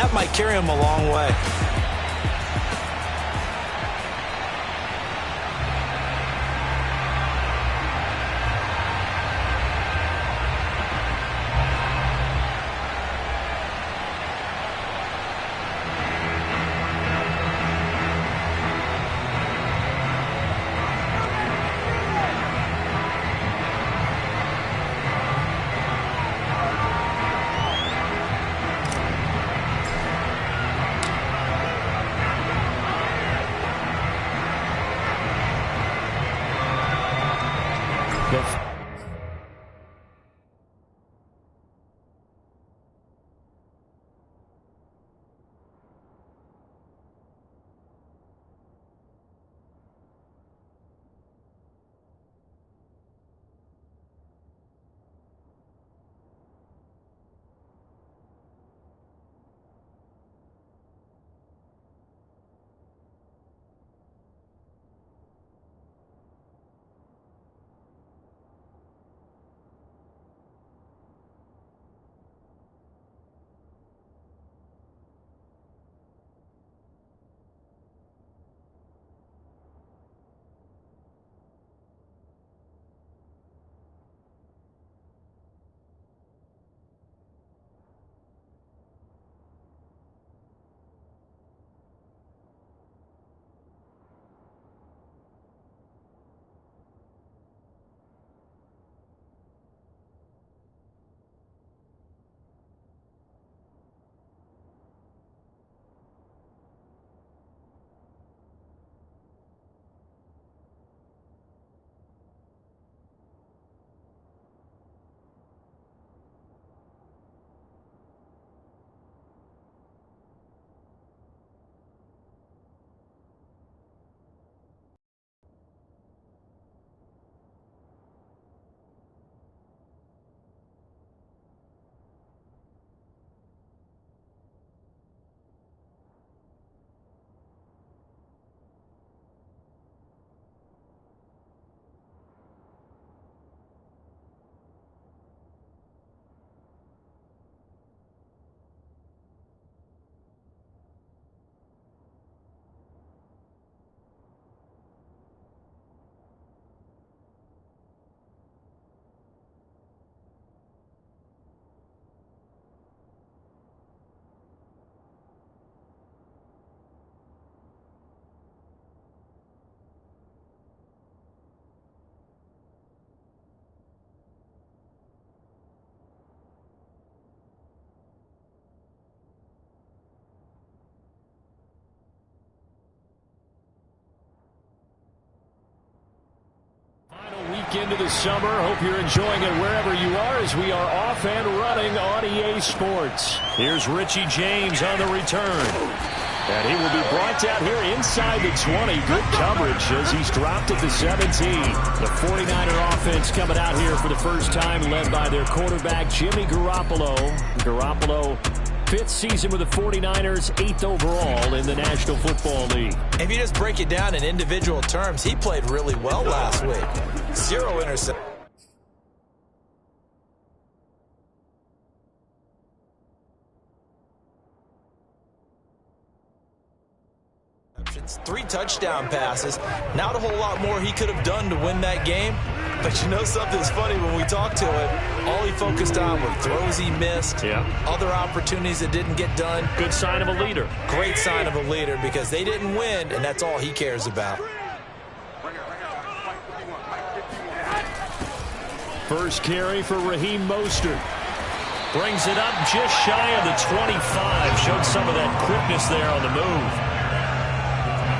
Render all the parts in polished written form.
that might carry him a long way. Into the summer. Hope you're enjoying it wherever you are as we are off and running on EA Sports. Here's Richie James on the return. And he will be brought down here inside the 20. Good coverage as he's dropped at the 17. The 49er offense coming out here for the first time, led by their quarterback, Jimmy Garoppolo. Garoppolo, 5th season with the 49ers, 8th overall in the National Football League. If you just break it down in individual terms, he played really well last week. 0 interceptions. It's 3 touchdown passes. Not a whole lot more he could have done to win that game. But you know something's funny, when we talked to him, all he focused on were throws he missed, other opportunities that didn't get done. Good sign of a leader. Great sign of a leader, because they didn't win, and that's all he cares about. First carry for Raheem Mostert. Brings it up just shy of the 25. Showed some of that quickness there on the move.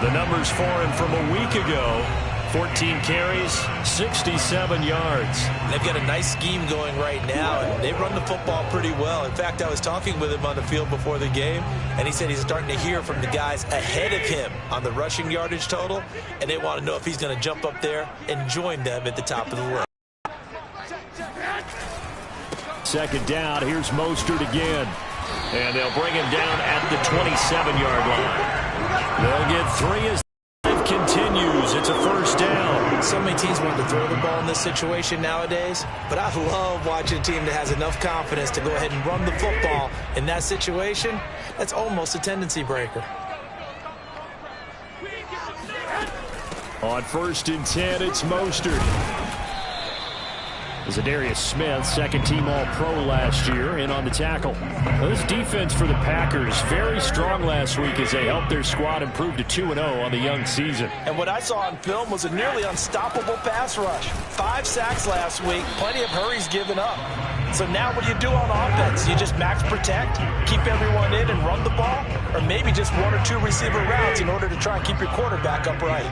The numbers for him from a week ago: 14 carries, 67 yards. They've got a nice scheme going right now, and they run the football pretty well. In fact, I was talking with him on the field before the game, and he said he's starting to hear from the guys ahead of him on the rushing yardage total, and they want to know if he's going to jump up there and join them at the top of the list. Second down, here's Mostert again. And they'll bring him down at the 27-yard line. They'll get 3 as continues. It's a first down. So many teams want to throw the ball in this situation nowadays, but I love watching a team that has enough confidence to go ahead and run the football in that situation. That's almost a tendency breaker. On 1st and 10, it's Mostert. Zadarius Smith, second-team All-Pro last year, in on the tackle. This defense for the Packers, very strong last week as they helped their squad improve to 2-0 on the young season. And what I saw on film was a nearly unstoppable pass rush. 5 sacks last week, plenty of hurries given up. So now what do you do on offense? You just max protect, keep everyone in and run the ball, or maybe just 1 or 2 receiver routes in order to try and keep your quarterback upright.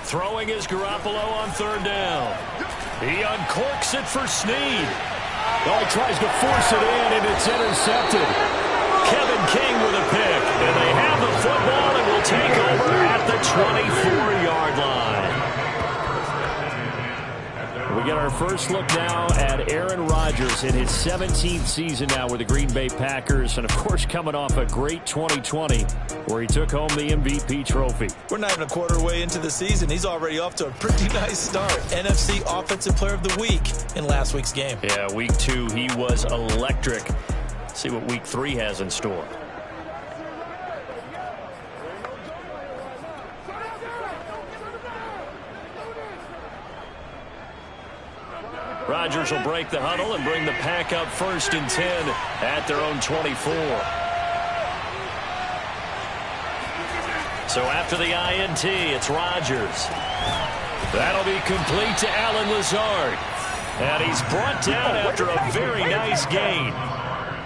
Throwing is Garoppolo on 3rd down. He uncorks it for Snead. Oh, he tries to force it in, and it's intercepted. Kevin King with a pick. And they have the football and will take over at the 24-yard line. We get our first look now at Aaron Rodgers in his 17th season now with the Green Bay Packers. And, of course, coming off a great 2020 where he took home the MVP trophy. We're not even a quarter way into the season. He's already off to a pretty nice start. NFC Offensive Player of the Week in last week's game. Yeah, week 2, he was electric. See what week 3 has in store. Rodgers will break the huddle and bring the Pack up 1st and 10 at their own 24. So after the INT, it's Rodgers. That'll be complete to Allen Lazard. And he's brought down after a very nice gain.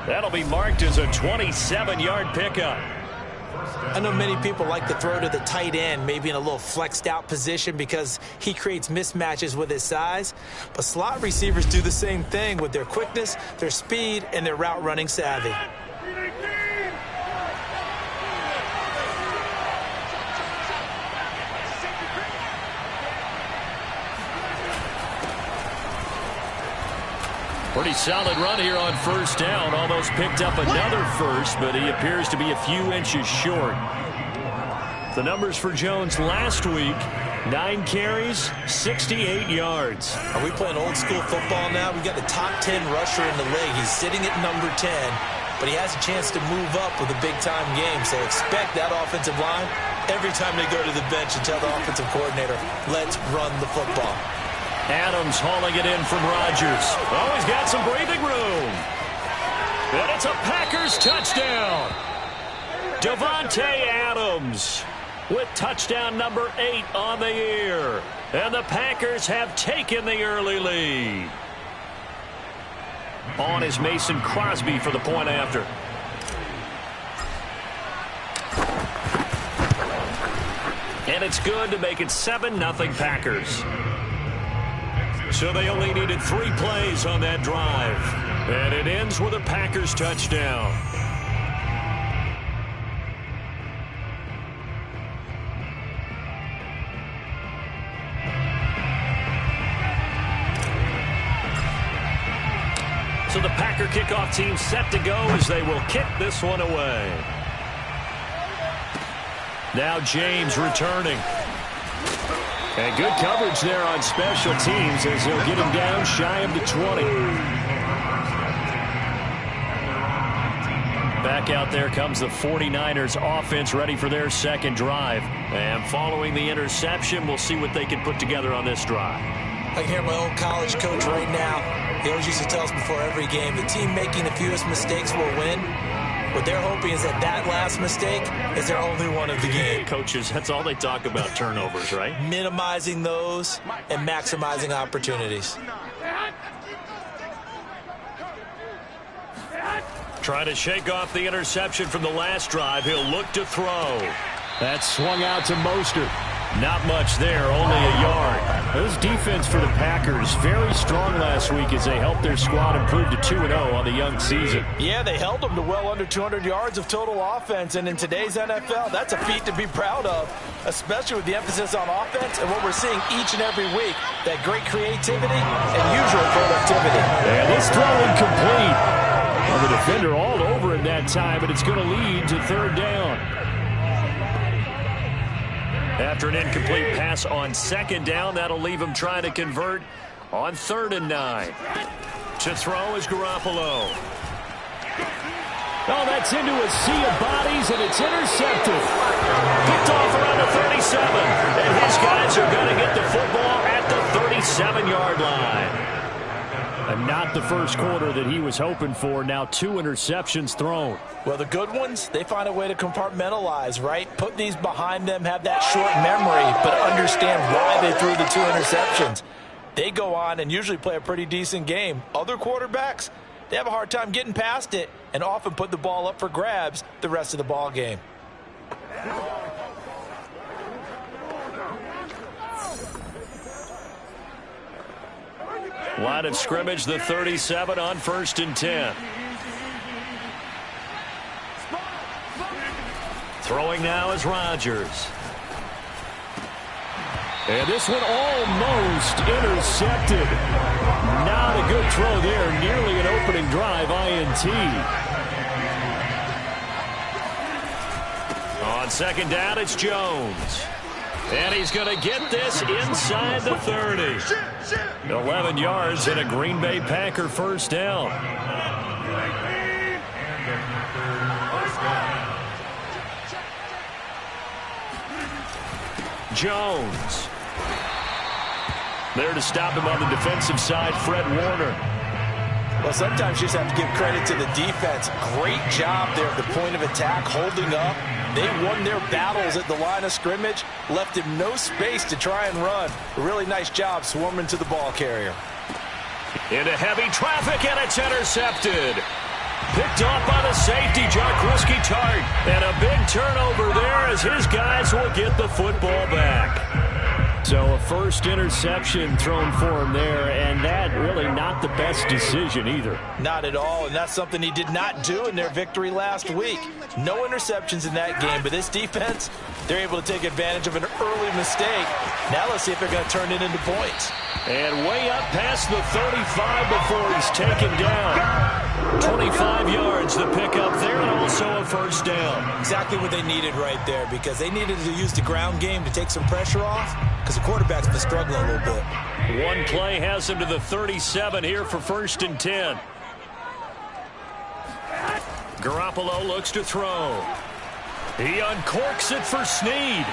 That'll be marked as a 27-yard pickup. I know many people like to throw to the tight end, maybe in a little flexed out position because he creates mismatches with his size. But slot receivers do the same thing with their quickness, their speed, and their route running savvy. Pretty solid run here on 1st down. Almost picked up another first, but he appears to be a few inches short. The numbers for Jones last week, 9 carries, 68 yards. Are we playing old school football now? We've got the top 10 rusher in the league. He's sitting at number 10, but he has a chance to move up with a big-time game. So expect that offensive line every time they go to the bench and tell the offensive coordinator, let's run the football. Adams hauling it in from Rodgers. Oh, he's got some breathing room. And it's a Packers touchdown. Davante Adams with touchdown number 8 on the year. And the Packers have taken the early lead. On is Mason Crosby for the point after. And it's good to make it 7-0 Packers. So they only needed 3 plays on that drive. And it ends with a Packers touchdown. So the Packer kickoff team set to go as they will kick this one away. Now James returning. And good coverage there on special teams as he'll get him down shy of the 20. Back out there comes the 49ers offense ready for their second drive. And following the interception, we'll see what they can put together on this drive. I can hear my old college coach right now. He always used to tell us before every game, the team making the fewest mistakes will win. What they're hoping is that that last mistake is their only one of the game. Coaches, that's all they talk about, turnovers, right? Minimizing those and maximizing opportunities. Trying to shake off the interception from the last drive. He'll look to throw. That swung out to Mostert. Not much there, only a yard. This defense for the Packers, very strong last week as they helped their squad improve to 2-0 on the young season. Yeah, they held them to well under 200 yards of total offense, and in today's NFL, that's a feat to be proud of, especially with the emphasis on offense and what we're seeing each and every week, that great creativity and usual productivity. And this throw incomplete. Well, the defender all over him that time, but it's going to lead to third down. After an incomplete pass on second down, that'll leave him trying to convert on 3rd and 9. To throw is Garoppolo. Oh, that's into a sea of bodies, and it's intercepted. Picked off around the 37. And his guys are going to get the football at the 37-yard line. And not the first quarter that he was hoping for. Now 2 interceptions thrown. Well, the good ones, they find a way to compartmentalize, right? Put these behind them, have that short memory, but understand why they threw the 2 interceptions. They go on and usually play a pretty decent game. Other quarterbacks, they have a hard time getting past it and often put the ball up for grabs the rest of the ball game. Line of scrimmage, the 37 on 1st and 10. Throwing now is Rodgers. And this one almost intercepted. Not a good throw there. Nearly an opening drive INT. On 2nd down, it's Jones. And he's going to get this inside the 30. 11 yards and a Green Bay Packer first down. Jones. There to stop him on the defensive side, Fred Warner. Well, sometimes you just have to give credit to the defense. Great job there at the point of attack, holding up. They won their battles at the line of scrimmage, left him no space to try and run. A really nice job swarming to the ball carrier. Into heavy traffic, and it's intercepted. Picked off by the safety, Jaquiski Tart. And a big turnover there as his guys will get the football back. So a first interception thrown for him there, and that really not the best decision either. Not at all, and that's something he did not do in their victory last week. No interceptions in that game, but this defense, they're able to take advantage of an early mistake. Now let's see if they're going to turn it into points. And way up past the 35 before he's taken down. 25 yards the pickup there, and also a first down. Exactly what they needed right there, because they needed to use the ground game to take some pressure off, because the quarterback's been struggling a little bit. One play has him to the 37 here for 1st and 10. Garoppolo looks to throw. He uncorks it for Snead.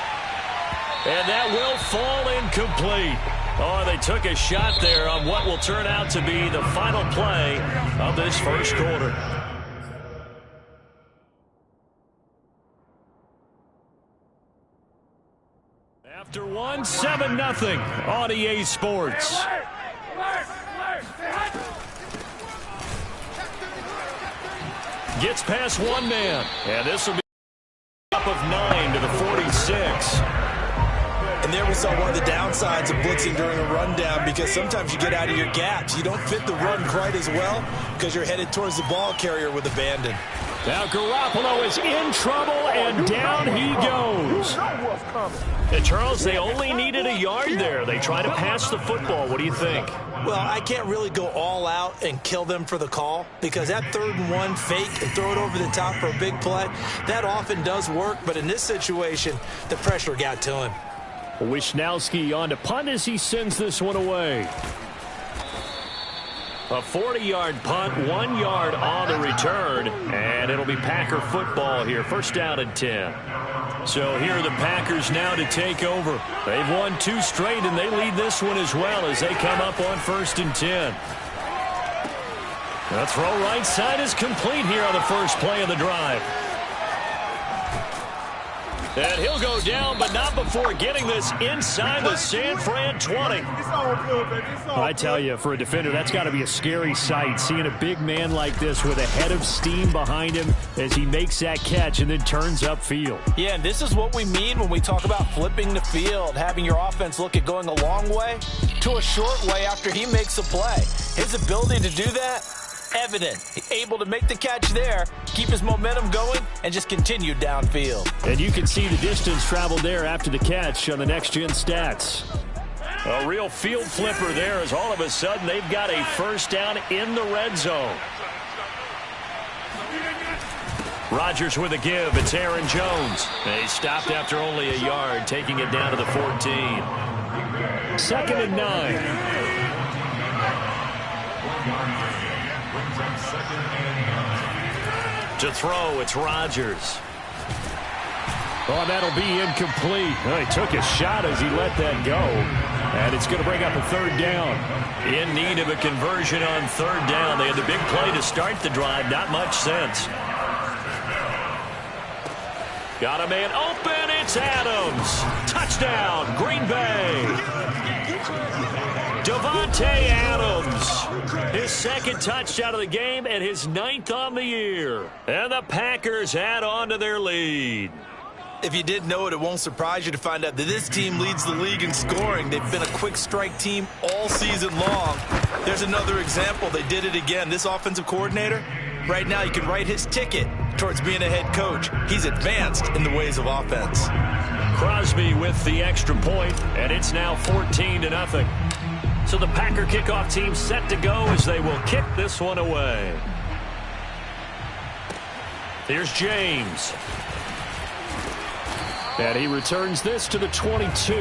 And that will fall incomplete. Oh, they took a shot there on what will turn out to be the final play of this first quarter. After one, 7-0 on EA Sports. Gets past one man, and this will be up of 9 to the 46. And there we saw one of the downsides of blitzing during a rundown, because sometimes you get out of your gaps. You don't fit the run quite as well because you're headed towards the ball carrier with abandon. Now Garoppolo is in trouble, and down he goes. And Charles, they only needed a yard there. They try to pass the football. What do you think? Well, I can't really go all out and kill them for the call, because that 3rd and 1 fake and throw it over the top for a big play, that often does work. But in this situation, the pressure got to him. Wisnowski on to punt as he sends this one away. A 40-yard punt, 1 yard on the return, and it'll be Packer football here. First down and 10. So here are the Packers now to take over. They've won 2 straight, and they lead this one as well as they come up on 1st and 10. The throw right side is complete here on the first play of the drive. And he'll go down, but not before getting this inside the San Fran 20. I tell you, for a defender, that's got to be a scary sight, seeing a big man like this with a head of steam behind him as he makes that catch and then turns upfield. Yeah, and this is what we mean when we talk about flipping the field, having your offense look at going a long way to a short way after he makes a play. His ability to do that, evident. Able to make the catch there, keep his momentum going, and just continue downfield. And you can see the distance traveled there after the catch on the next-gen stats. A real field flipper there, as all of a sudden they've got a first down in the red zone. Rodgers with a give. It's Aaron Jones. He stopped after only a yard, taking it down to the 14. 2nd and 9. To throw, it's Rodgers. Oh, that'll be incomplete. Oh, he took a shot as he let that go. And it's going to bring up a 3rd down. In need of a conversion on 3rd down. They had the big play to start the drive. Not much sense. Got a man open. It's Adams. Touchdown, Green Bay. Davante Adams. His 2nd touchdown of the game and his 9th on the year. And the Packers add on to their lead. If you didn't know it, it won't surprise you to find out that this team leads the league in scoring. They've been a quick strike team all season long. There's another example. They did it again. This offensive coordinator, right now you can write his ticket towards being a head coach. He's advanced in the ways of offense. Crosby with the extra point, and it's now 14-0. So the Packer kickoff team set to go as they will kick this one away. Here's James. And he returns this to the 22.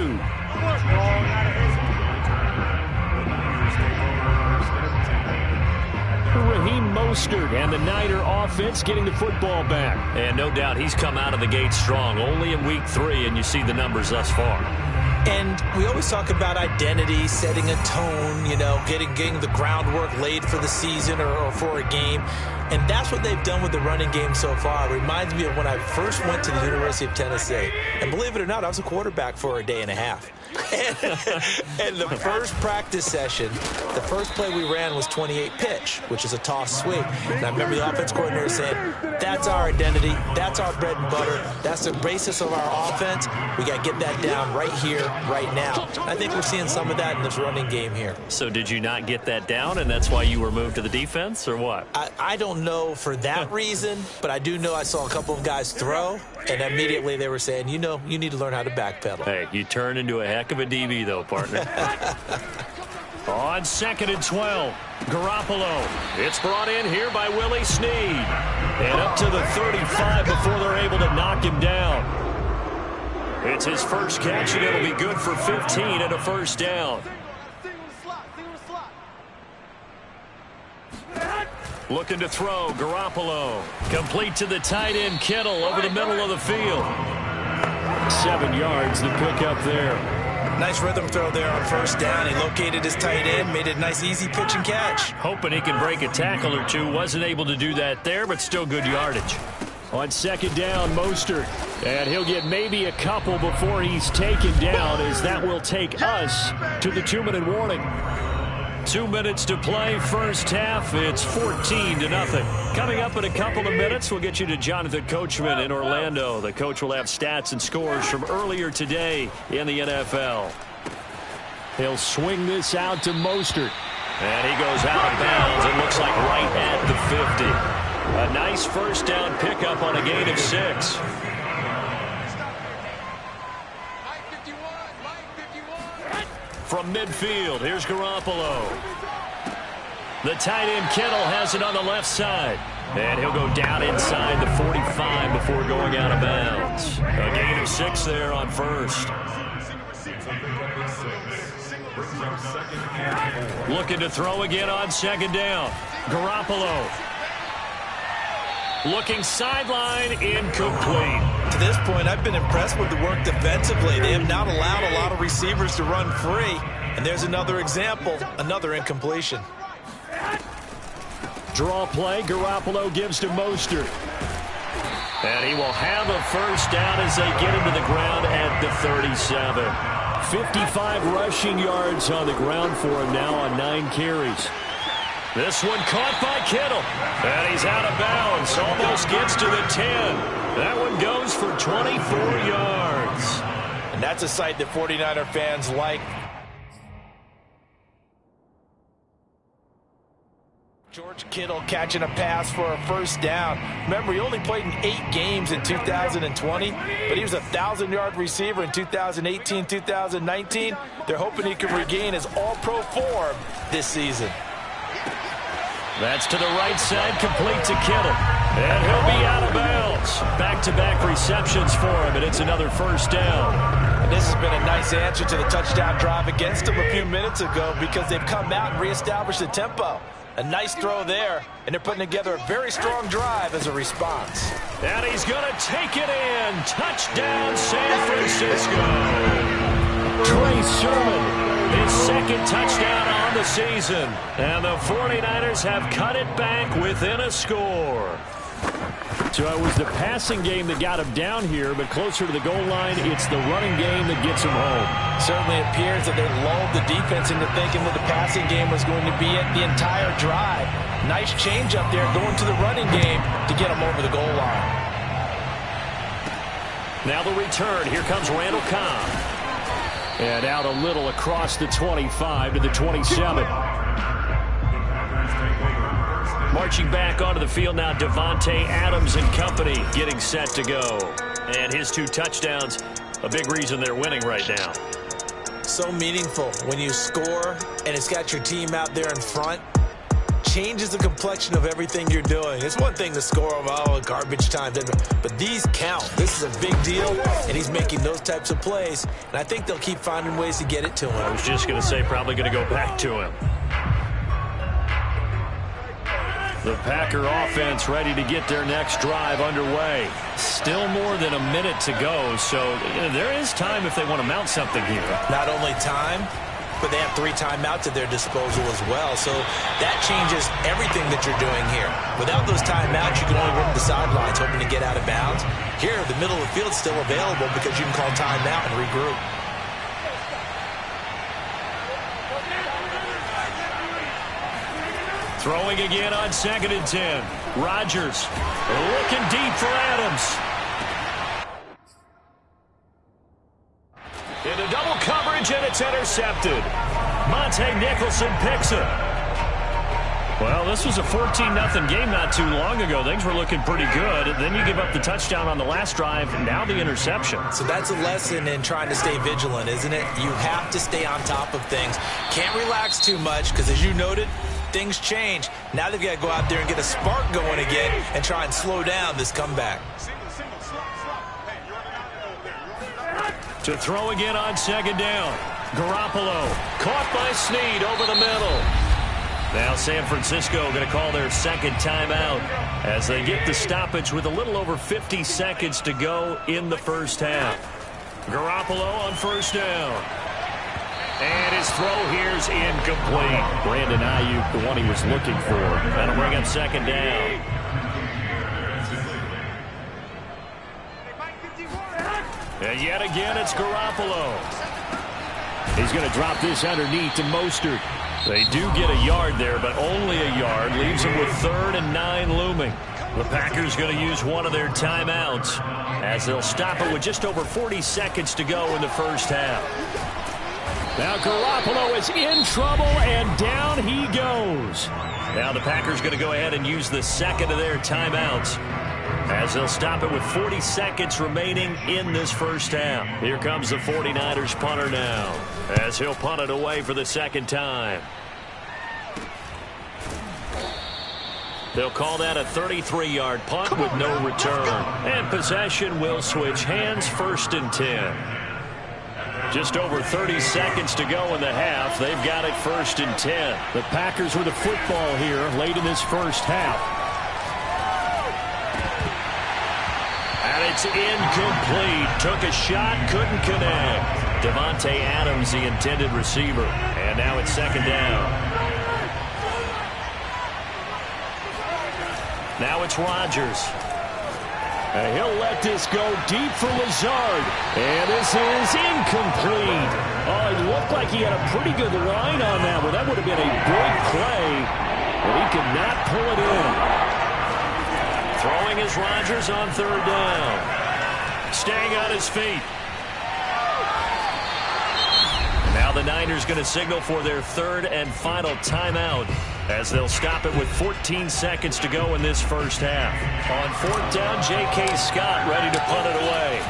Raheem Mostert and the Niner offense getting the football back. And no doubt he's come out of the gate strong. Only in week 3, and you see the numbers thus far. And we always talk about identity, setting a tone, you know, getting the groundwork laid for the season or for a game. And that's what they've done with the running game so far. It reminds me of when I first went to the University of Tennessee. And believe it or not, I was a quarterback for a day and a half. And the first practice session, the first play we ran was 28 pitch, which is a toss sweep. And I remember the offense coordinator saying, that's our identity, that's our bread and butter, that's the basis of our offense. We got to get that down right here, right now. I think we're seeing some of that in this running game here. So did you not get that down, and that's why you were moved to the defense, or what? I don't know for that reason, but I do know I saw a couple of guys throw, and immediately they were saying, you know, you need to learn how to backpedal. Hey, you turn into a heck of a DB, though, partner. On 2nd and 12, Garoppolo. It's brought in here by Willie Snead. And up to the 35 before they're able to knock him down. It's his first catch, and it'll be good for 15 and a 1st down. Looking to throw, Garoppolo. Complete to the tight end, Kittle, over the middle of the field. 7 yards, the pickup there. Nice rhythm throw there on 1st down. He located his tight end, made it a nice, easy pitch and catch. Hoping he can break a tackle or two. Wasn't able to do that there, but still good yardage. On 2nd down, Mostert. And he'll get maybe a couple before he's taken down, as that will take us to the 2-minute warning. 2 minutes to play, first half. It's 14-0. Coming up in a couple of minutes, we'll get you to Jonathan Coachman in Orlando. The coach will have stats and scores from earlier today in the NFL. He'll swing this out to Mostert. And he goes out of bounds. It looks like right at the 50. A nice first down pickup on a gain of 6. From midfield, here's Garoppolo. The tight end Kittle has it on the left side. And he'll go down inside the 45 before going out of bounds. A gain of 6 there on 1st. Looking to throw again on 2nd down. Garoppolo. Looking sideline, incomplete. To this point, I've been impressed with the work defensively. They have not allowed a lot of receivers to run free. And there's another example, another incompletion. Draw play, Garoppolo gives to Mostert. And he will have a first down as they get him to the ground at the 37. 55 rushing yards on the ground for him now on 9 carries. This one caught by Kittle. And he's out of bounds. Almost gets to the 10. That one goes for 24 yards. And that's a sight that 49er fans like. George Kittle catching a pass for a first down. Remember, he only played in 8 games in 2020, but he was a 1,000-yard receiver in 2018, 2019. They're hoping he can regain his all-pro form this season. That's to the right side, complete to Kittle. And he'll be out of bounds. Back-to-back receptions for him, and it's another first down. And this has been a nice answer to the touchdown drive against them a few minutes ago because they've come out and reestablished the tempo. A nice throw there, and they're putting together a very strong drive as a response. And he's going to take it in. Touchdown, San Francisco. Trey Sermon, his second touchdown on the season. And the 49ers have cut it back within a score. So it was the passing game that got him down here, but closer to the goal line, it's the running game that gets him home. Certainly appears that they lulled the defense into thinking that the passing game was going to be it the entire drive. Nice change up there going to the running game to get him over the goal line. Now the return. Here comes Randall Cobb. And out a little across the 25 to the 27. Marching back onto the field now, Davante Adams and company getting set to go. And his 2 touchdowns, a big reason they're winning right now. So meaningful when you score and it's got your team out there in front. Changes the complexion of everything you're doing. It's one thing to score garbage time, but these count. This is a big deal, and he's making those types of plays. And I think they'll keep finding ways to get it to him. I was just going to say probably going to go back to him. The Packer offense ready to get their next drive underway. Still more than a minute to go, so there is time if they want to mount something here. Not only time, but they have 3 timeouts at their disposal as well, so that changes everything that you're doing here. Without those timeouts, you can only run the sidelines hoping to get out of bounds. Here, the middle of the field is still available because you can call timeout and regroup. Throwing again on 2nd and 10. Rodgers looking deep for Adams. Into double coverage, and it's intercepted. Monte Nicholson picks it. Well, this was a 14-0 game not too long ago. Things were looking pretty good. Then you give up the touchdown on the last drive. Now the interception. So that's a lesson in trying to stay vigilant, isn't it? You have to stay on top of things. Can't relax too much because, as you noted, things change. Now they've got to go out there and get a spark going again and try and slow down this comeback. To throw again on 2nd down. Garoppolo caught by Snead over the middle. Now San Francisco going to call their 2nd timeout as they get the stoppage with a little over 50 seconds to go in the first half. Garoppolo on 1st down. And his throw here's incomplete. Brandon Ayuk, the one he was looking for. That'll bring up 2nd down. And yet again, it's Garoppolo. He's going to drop this underneath to Mostert. They do get a yard there, but only a yard. Leaves them with 3rd and 9 looming. The Packers going to use one of their timeouts as they'll stop it with just over 40 seconds to go in the first half. Now Garoppolo is in trouble, and down he goes. Now the Packers going to go ahead and use the 2nd of their timeouts as they'll stop it with 40 seconds remaining in this first half. Here comes the 49ers punter now as he'll punt it away for the 2nd time. They'll call that a 33-yard punt with no return. And possession will switch hands, 1st and 10. Just over 30 seconds to go in the half. They've got it 1st and 10. The Packers with the football here late in this first half. And it's incomplete. Took a shot, couldn't connect. Davante Adams, the intended receiver. And now it's 2nd down. Now it's Rodgers. And he'll let this go deep for Lazard. And this is incomplete. Oh, it looked like he had a pretty good line on that one. That would have been a big play. But he could not pull it in. Throwing is Rodgers on 3rd down. Staying on his feet. Now the Niners going to signal for their 3rd and final timeout as they'll stop it with 14 seconds to go in this first half. On 4th down, J.K. Scott ready to punt it away.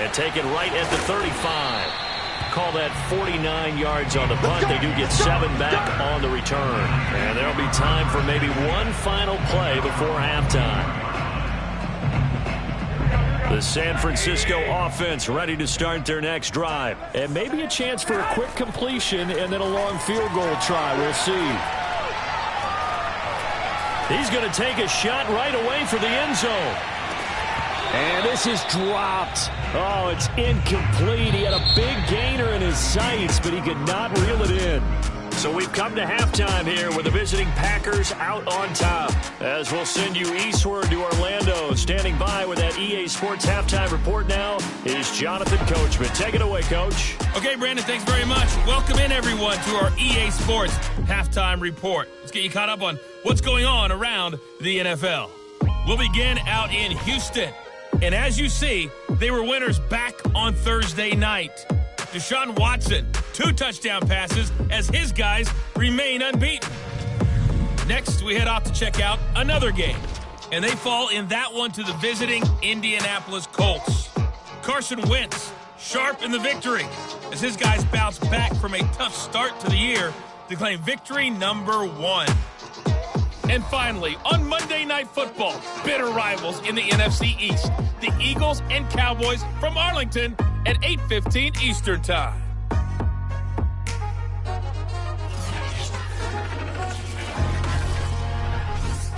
And take it right at the 35. call that 49 yards on the punt. They do get 7 back on the return. And there'll be time for maybe one final play before halftime. The San Francisco offense ready to start their next drive. And maybe a chance for a quick completion and then a long field goal try. We'll see. He's going to take a shot right away for the end zone. And this is dropped. Oh, it's incomplete. He had a big gainer in his sights, but he could not reel it in. So we've come to halftime here with the visiting Packers out on top. As we'll send you eastward to Orlando. Standing by with that EA Sports halftime report now is Jonathan Coachman. Take it away, Coach. Okay, Brandon, thanks very much. Welcome in, everyone, to our EA Sports halftime report. Let's get you caught up on what's going on around the NFL. We'll begin out in Houston. And as you see, they were winners back on Thursday night. Deshaun Watson, 2 touchdown passes as his guys remain unbeaten. Next, we head off to check out another game. And they fall in that one to the visiting Indianapolis Colts. Carson Wentz, sharp in the victory as his guys bounce back from a tough start to the year to claim victory number 1. And finally, on Monday Night Football, bitter rivals in the NFC East, the Eagles and Cowboys from Arlington at 8:15 Eastern Time.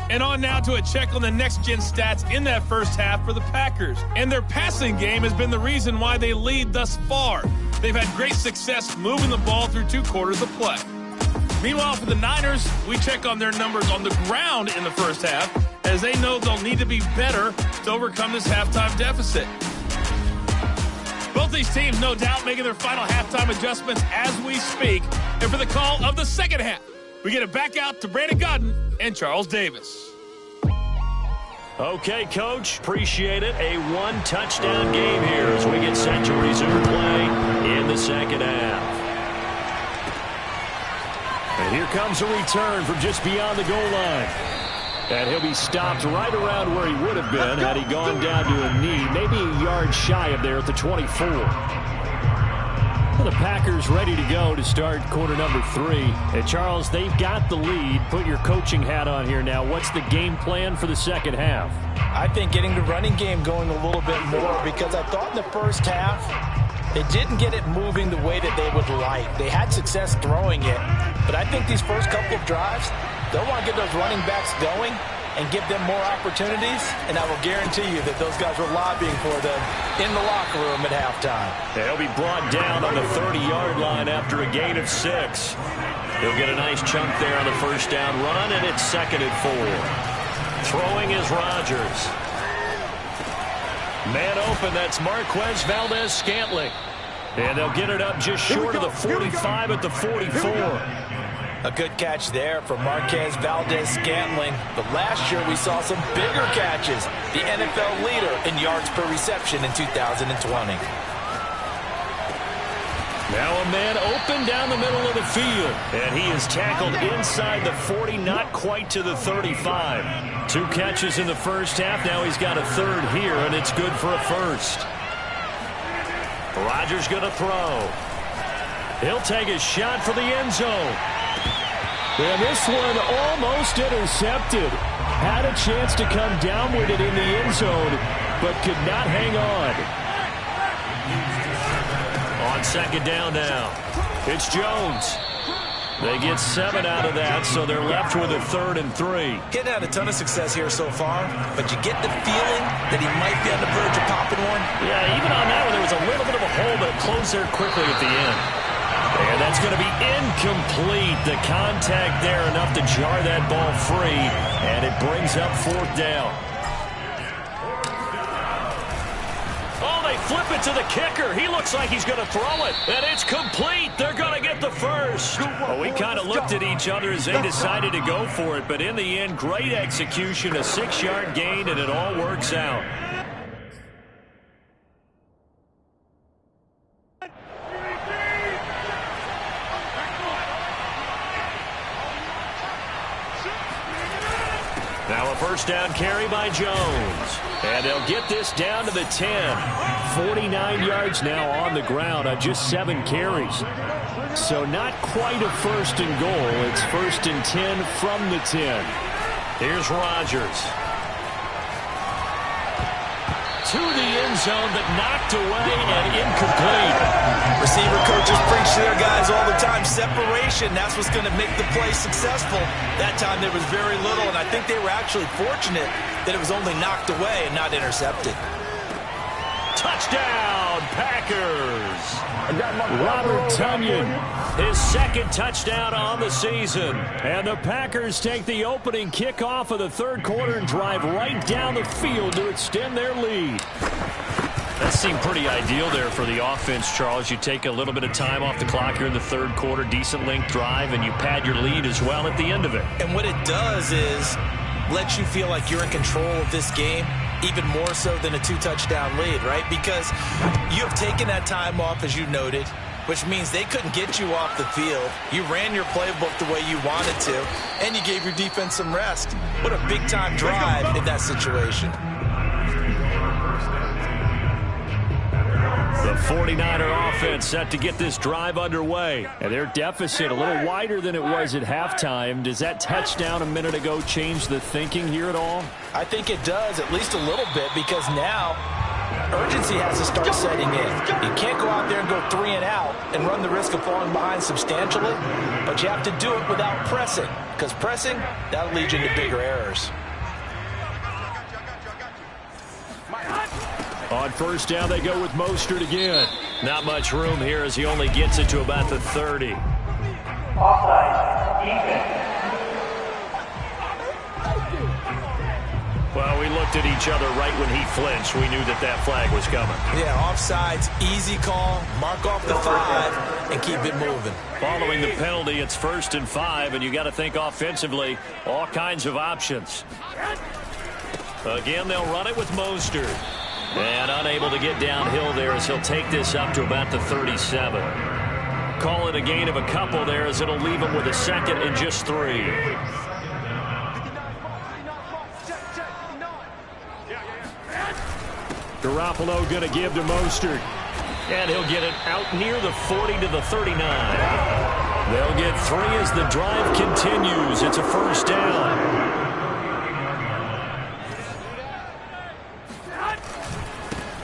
And on now to a check on the next-gen stats in that first half for the Packers. And their passing game has been the reason why they lead thus far. They've had great success moving the ball through 2 quarters of play. Meanwhile, for the Niners, we check on their numbers on the ground in the first half, as they know they'll need to be better to overcome this halftime deficit. Both these teams, no doubt, making their final halftime adjustments as we speak. And for the call of the second half, we get it back out to Brandon Godden and Charles Davis. Okay, Coach, appreciate it. A 1-touchdown game here as we get set to resume play in the second half. And here comes a return from just beyond the goal line. And he'll be stopped right around where he would have been had he gone down to a knee, maybe a yard shy of there at the 24. Well, the Packers ready to go to start quarter number 3. And Charles, they've got the lead. Put your coaching hat on here now. What's the game plan for the second half? I think getting the running game going a little bit more, because I thought in the first half they didn't get it moving the way that they would like. They had success throwing it, but I think these first couple of drives, they'll want to get those running backs going and give them more opportunities, and I will guarantee you that those guys were lobbying for them in the locker room at halftime. They'll be brought down on the 30-yard line after a gain of 6. He'll get a nice chunk there on the first down run, and it's 2nd and 4. Throwing is Rodgers. Man open, that's Marquez Valdez-Scantling. And they'll get it up just short of the 45 at the 44. A good catch there from Marquez Valdez-Scantling. But last year we saw some bigger catches. The NFL leader in yards per reception in 2020. Now a man open down the middle of the field. And he is tackled inside the 40, not quite to the 35. 2 catches in the first half. Now he's got a 3rd here, and it's good for a 1st. Rodgers going to throw. He'll take a shot for the end zone. And this one almost intercepted. Had a chance to come down with it in the end zone, but could not hang on. On 2nd down now, it's Jones. They get 7 out of that, so they're left with a 3rd and 3. Getting had a ton of success here so far, but you get the feeling that he might be on the verge of popping one. Yeah, even on that one, there was a little bit of a hole, but it closed there quickly at the end. And that's going to be incomplete. The contact there enough to jar that ball free, and it brings up 4th down. Oh, they flip it to the kicker. He looks like he's going to throw it, and it's complete. They're going to get the 1st. Well, we kind of looked at each other as they decided to go for it, but in the end, great execution, a 6-yard gain, and it all works out. Now a first down carry by Jones. And they'll get this down to the 10. 49 yards now on the ground on just 7 carries. So not quite a first and goal. It's first and 10 from the 10. Here's Rodgers. To the end zone, but knocked away and incomplete. Receiver coaches preach to their guys all the time. Separation, that's what's going to make the play successful. That time there was very little, and I think they were actually fortunate that it was only knocked away and not intercepted. Touchdown, Packers. Robert Tonyan, his second touchdown on the season. And the Packers take the opening kickoff of the third quarter and drive right down the field to extend their lead. That seemed pretty ideal there for the offense, Charles. You take a little bit of time off the clock here in the third quarter, decent length drive, and you pad your lead as well at the end of it. And what it does is let you feel like you're in control of this game, even more so than a 2-touchdown lead, right? Because you have taken that time off, as you noted, which means they couldn't get you off the field. You ran your playbook the way you wanted to, and you gave your defense some rest. What a big-time drive in that situation. The 49er offense set to get this drive underway. And their deficit a little wider than it was at halftime. Does that touchdown a minute ago change the thinking here at all? I think it does, at least a little bit, because now urgency has to start setting in. You can't go out there and go 3 and out and run the risk of falling behind substantially, but you have to do it without pressing, because pressing, that'll lead you into bigger errors. On first down, they go with Mostert again. Not much room here as he only gets it to about the 30. Well, we looked at each other right when he flinched. We knew that that flag was coming. Yeah, offsides, easy call, mark off the 5, and keep it moving. Following the penalty, it's 1st and 5, and you got to think offensively, all kinds of options. Again, they'll run it with Mostert. And unable to get downhill there as he'll take this up to about the 37. Call it a gain of a couple there as it'll leave him with a 2nd and just 3. Garoppolo going to give to Mostert. And he'll get it out near the 40 to the 39. They'll get 3 as the drive continues. It's a first down.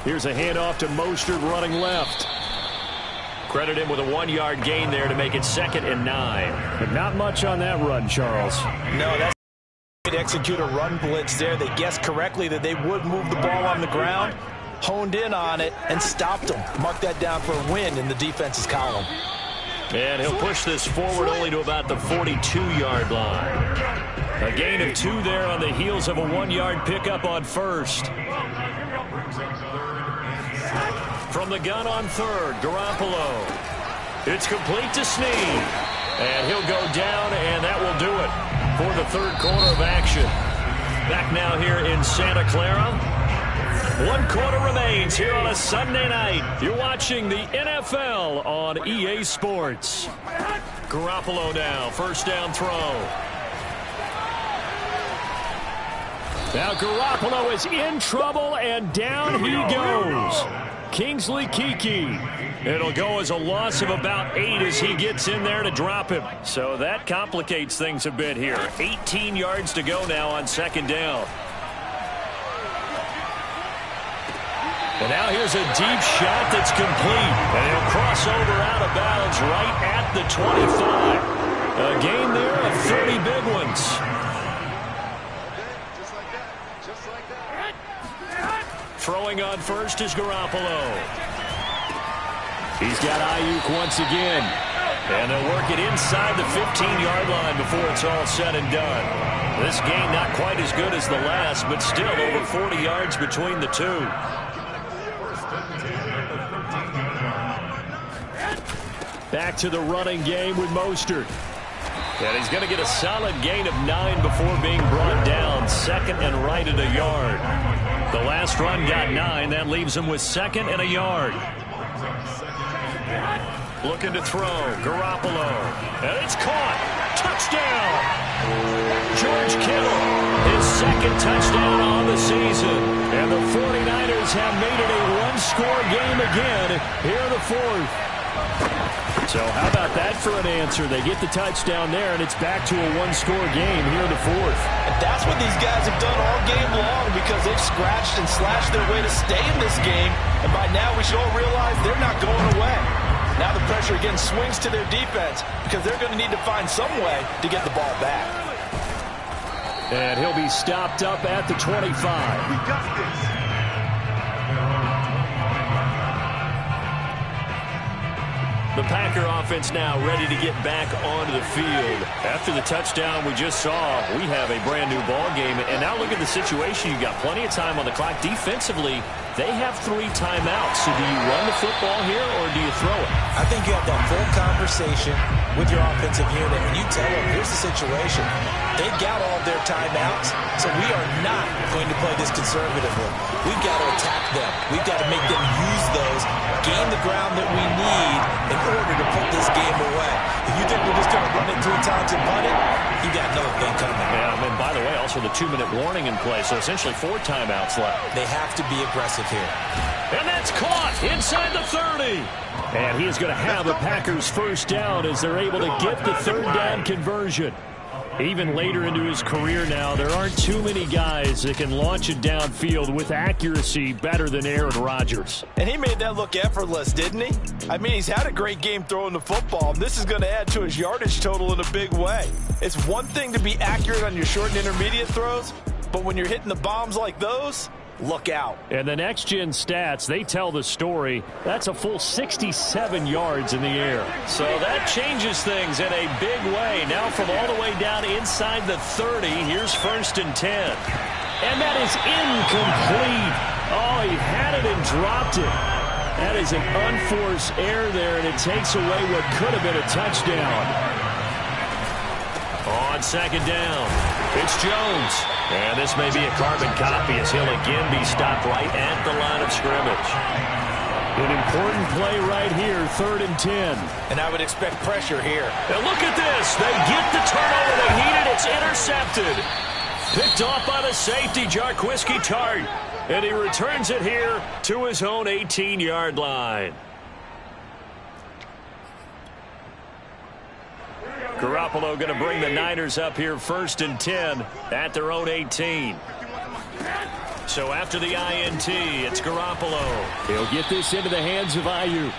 Here's a handoff to Mostert running left. Credit him with a 1-yard gain there to make it 2nd and 9. But not much on that run, Charles. No, that's to execute a run blitz there. They guessed correctly that they would move the ball on the ground, honed in on it, and stopped them. Mark that down for a win in the defense's column. And he'll push this forward only to about the 42-yard line. A gain of 2 there on the heels of a 1-yard pickup on first. From the gun on third, Garoppolo. It's complete to Snead. And he'll go down, and that will do it for the third quarter of action. Back now here in Santa Clara. 1 quarter remains here on a Sunday night. You're watching the NFL on EA Sports. Garoppolo now, first down throw. Now Garoppolo is in trouble, and down he goes. Kingsley Keke. It'll go as a loss of about 8 as he gets in there to drop him. So that complicates things a bit here. 18 yards to go now on 2nd down. And now here's a deep shot that's complete. And he'll cross over out of bounds right at the 25. A gain there of 30 big ones. Throwing on first is Garoppolo. He's got Ayuk once again. And they'll work it inside the 15-yard line before it's all said and done. This game not quite as good as the last, but still over 40 yards between the two. Back to the running game with Mostert. And he's going to get a solid gain of 9 before being brought down. 2nd and right at a yard. The last run got 9. That leaves him with 2nd and a yard. Looking to throw. Garoppolo. And it's caught. Touchdown! George Kittle, his second touchdown on the season. And the 49ers have made it a one-score game again here in the fourth. So how about that for an answer? They get the touchdown there, and it's back to a one-score game here in the fourth. And that's what these guys have done all game long because they've scratched and slashed their way to stay in this game. And by now we should all realize they're not going away. Now the pressure again swings to their defense because they're going to need to find some way to get the ball back. And he'll be stopped up at the 25. We got this. The Packer offense now ready to get back onto the field. After the touchdown we just saw, we have a brand-new ball game. And now look at the situation. You've got plenty of time on the clock. Defensively, they have 3 timeouts. So do you run the football here or do you throw it? I think you have that full conversation with your offensive unit, and you tell them, here's the situation. They've got all of their timeouts, so we are not going to play this conservatively. We've got to attack them. We've got to make them use those, gain the ground that we need in order to put this game away. If you think we're just going to run it 3 times and punt it, you got another thing coming. Yeah, and by the way, also the 2-minute warning in play, so essentially 4 timeouts left. They have to be aggressive here. And that's caught inside the 30. And he is going to have the Packers first down as they're able to get the third down conversion. Even later into his career now, there aren't too many guys that can launch it downfield with accuracy better than Aaron Rodgers. And he made that look effortless, didn't he? I mean, he's had a great game throwing the football. This is going to add to his yardage total in a big way. It's one thing to be accurate on your short and intermediate throws, but when you're hitting the bombs like those, look out. And the next-gen stats, they tell the story. That's a full 67 yards in the air. So that changes things in a big way. Now from all the way down inside the 30, here's 1st and 10. And that is incomplete. Oh, he had it and dropped it. That is an unforced error there, and it takes away what could have been a touchdown. On 2nd down, it's Jones. And this may be a carbon copy as he'll again be stopped right at the line of scrimmage. An important play right here, 3rd and 10. And I would expect pressure here. And look at this. They get the turnover they needed. It's intercepted. Picked off by the safety, Jarquiski Tart. And he returns it here to his own 18-yard line. Garoppolo going to bring the Niners up here 1st and 10 at their own 18. So after the INT, it's Garoppolo. He'll get this into the hands of Ayuk.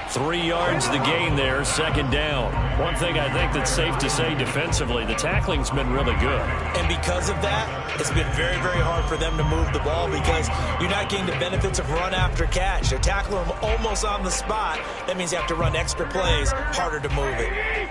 3 yards the gain there, 2nd down. One thing I think that's safe to say defensively, the tackling's been really good. And because of that, it's been very, very hard for them to move the ball because you're not getting the benefits of run after catch. They're tackling them almost on the spot. That means you have to run extra plays, harder to move it.